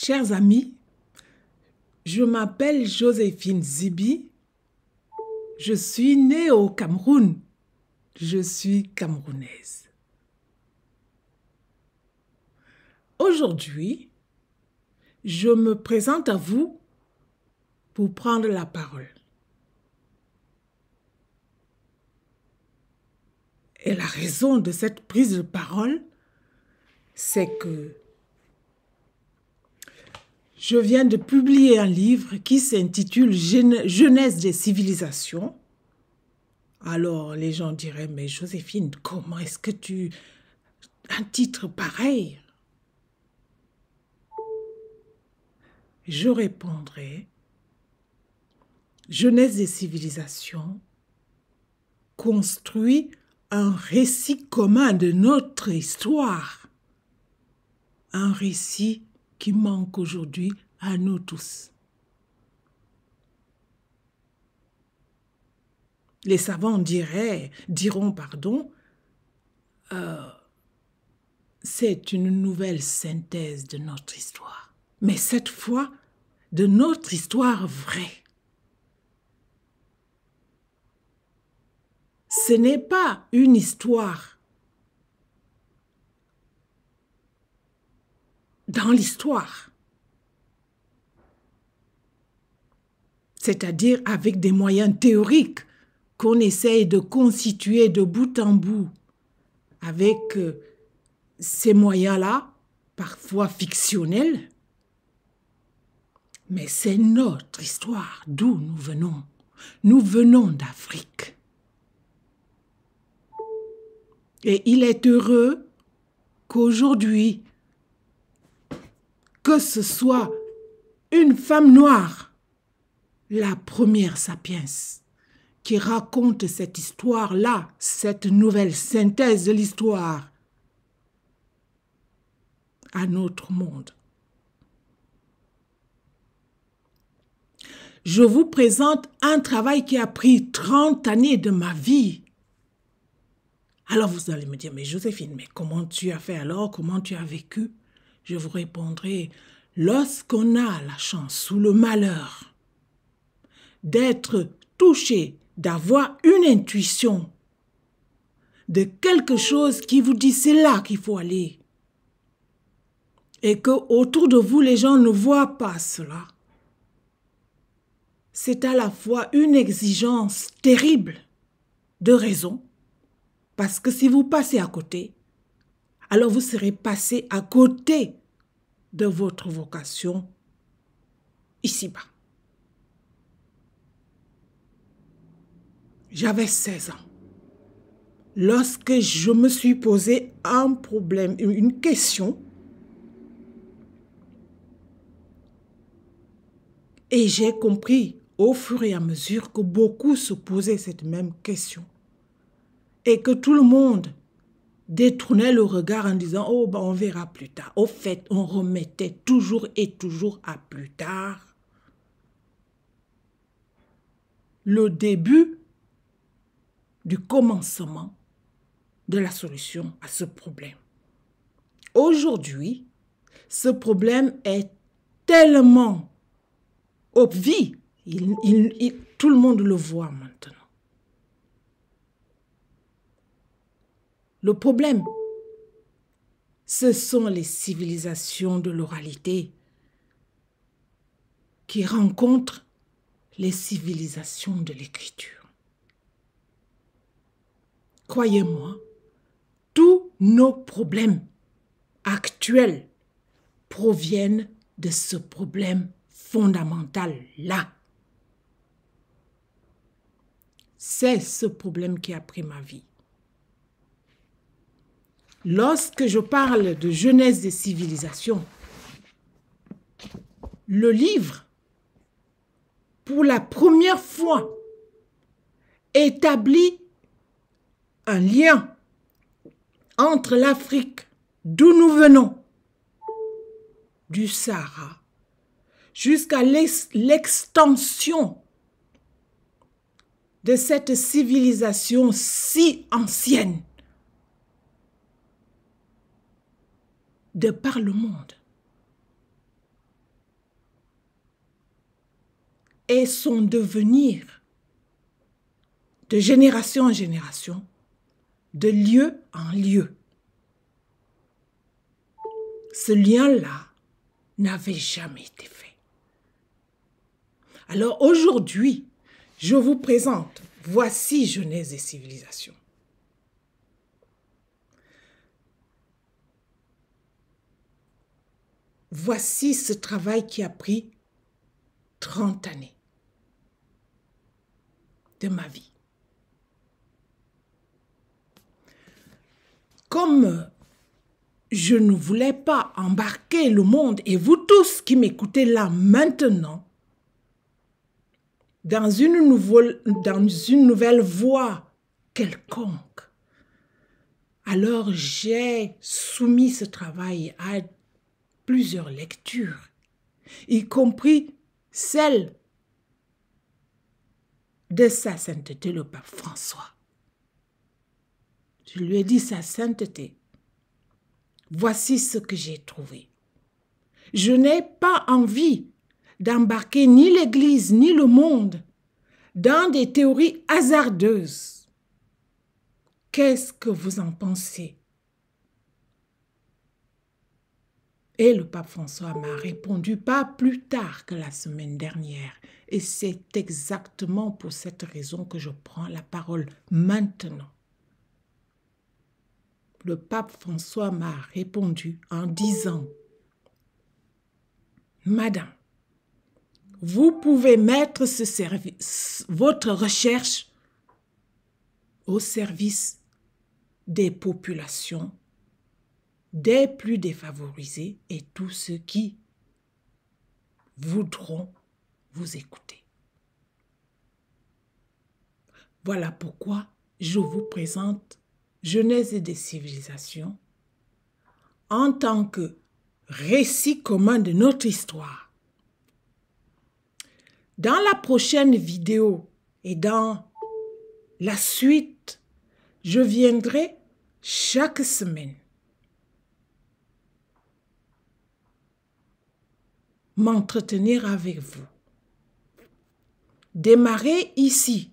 Chers amis, je m'appelle Joséphine Zibi. Je suis née au Cameroun. Je suis camerounaise. Aujourd'hui, je me présente à vous pour prendre la parole. Et la raison de cette prise de parole, c'est que je viens de publier un livre qui s'intitule Genèse des civilisations. Alors les gens diraient, mais Joséphine, comment est-ce que tu... Un titre pareil? Je répondrai, Genèse des civilisations construit un récit commun de notre histoire. Un récit qui manque aujourd'hui à nous tous. Les savants diront, c'est une nouvelle synthèse de notre histoire. Mais cette fois, de notre histoire vraie. Ce n'est pas une histoire dans l'histoire. C'est-à-dire avec des moyens théoriques qu'on essaye de constituer de bout en bout. Avec ces moyens-là, parfois fictionnels, mais c'est notre histoire, d'où nous venons. Nous venons d'Afrique. Et il est heureux qu'aujourd'hui, que ce soit une femme noire, la première sapiens, qui raconte cette histoire-là, cette nouvelle synthèse de l'histoire à notre monde. Je vous présente un travail qui a pris 30 années de ma vie. Alors vous allez me dire, mais Joséphine, mais comment tu as fait alors? Comment tu as vécu? Je vous répondrai, lorsqu'on a la chance ou le malheur d'être touché, d'avoir une intuition de quelque chose qui vous dit c'est là qu'il faut aller et que autour de vous les gens ne voient pas cela, c'est à la fois une exigence terrible de raison, parce que si vous passez à côté, alors vous serez passé à côté de votre vocation ici-bas. J'avais 16 ans. Lorsque je me suis posé un problème, une question, et j'ai compris au fur et à mesure que beaucoup se posaient cette même question. Et que tout le monde détournait le regard en disant « Oh, ben on verra plus tard ». Au fait, on remettait toujours et toujours à plus tard le début du commencement de la solution à ce problème. Aujourd'hui, ce problème est tellement obvi, tout le monde le voit maintenant. Le problème, ce sont les civilisations de l'oralité qui rencontrent les civilisations de l'écriture. Croyez-moi, tous nos problèmes actuels proviennent de ce problème fondamental-là. C'est ce problème qui a pris ma vie. Lorsque je parle de Genèse des civilisations, le livre, pour la première fois, établit un lien entre l'Afrique, d'où nous venons, du Sahara, jusqu'à l'extension de cette civilisation si ancienne de par le monde. et son devenir de génération en génération, de lieu en lieu. Ce lien-là n'avait jamais été fait. Alors aujourd'hui, je vous présente, voici Genèse et civilisation. Voici ce travail qui a pris 30 années de ma vie. Comme je ne voulais pas embarquer le monde, et vous tous qui m'écoutez là maintenant, dans une nouvelle voie quelconque, alors j'ai soumis ce travail à plusieurs lectures, y compris celle de sa sainteté le pape François. Je lui ai dit, sa sainteté, voici ce que j'ai trouvé. Je n'ai pas envie d'embarquer ni l'Église ni le monde dans des théories hasardeuses. Qu'est-ce que vous en pensez? Et le pape François m'a répondu pas plus tard que la semaine dernière. Et c'est exactement pour cette raison que je prends la parole maintenant. Le pape François m'a répondu en disant, « Madame, vous pouvez mettre votre recherche au service des populations, des plus défavorisés et tous ceux qui voudront vous écouter. » Voilà pourquoi je vous présente Genèse des civilisations en tant que récit commun de notre histoire. Dans la prochaine vidéo et dans la suite, je viendrai chaque semaine m'entretenir avec vous. Démarrer ici,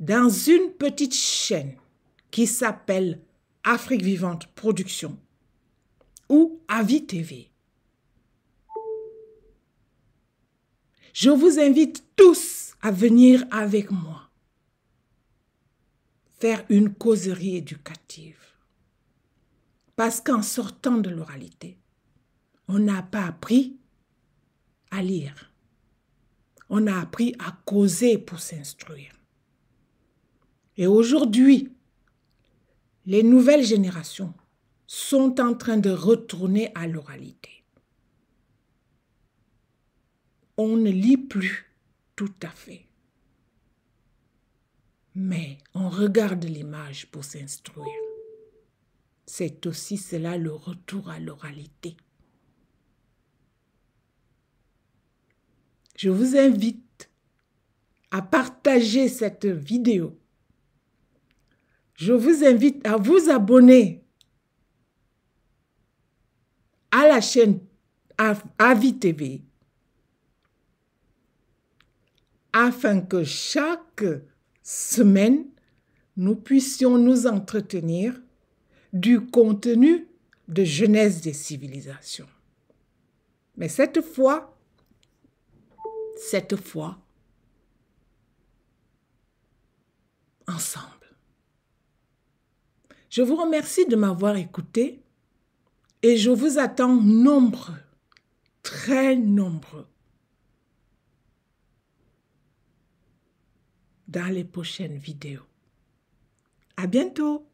dans une petite chaîne qui s'appelle Afrique Vivante Production ou Avis TV. Je vous invite tous à venir avec moi faire une causerie éducative. Parce qu'en sortant de l'oralité, on n'a pas appris à lire. On a appris à causer pour s'instruire. Et aujourd'hui, les nouvelles générations sont en train de retourner à l'oralité. On ne lit plus tout à fait. Mais on regarde l'image pour s'instruire. C'est aussi cela le retour à l'oralité. Je vous invite à partager cette vidéo. Je vous invite à vous abonner à la chaîne Avis TV afin que chaque semaine, nous puissions nous entretenir du contenu de Genèse des civilisations. Mais cette fois, ensemble. Je vous remercie de m'avoir écouté et je vous attends nombreux, très nombreux, dans les prochaines vidéos. À bientôt!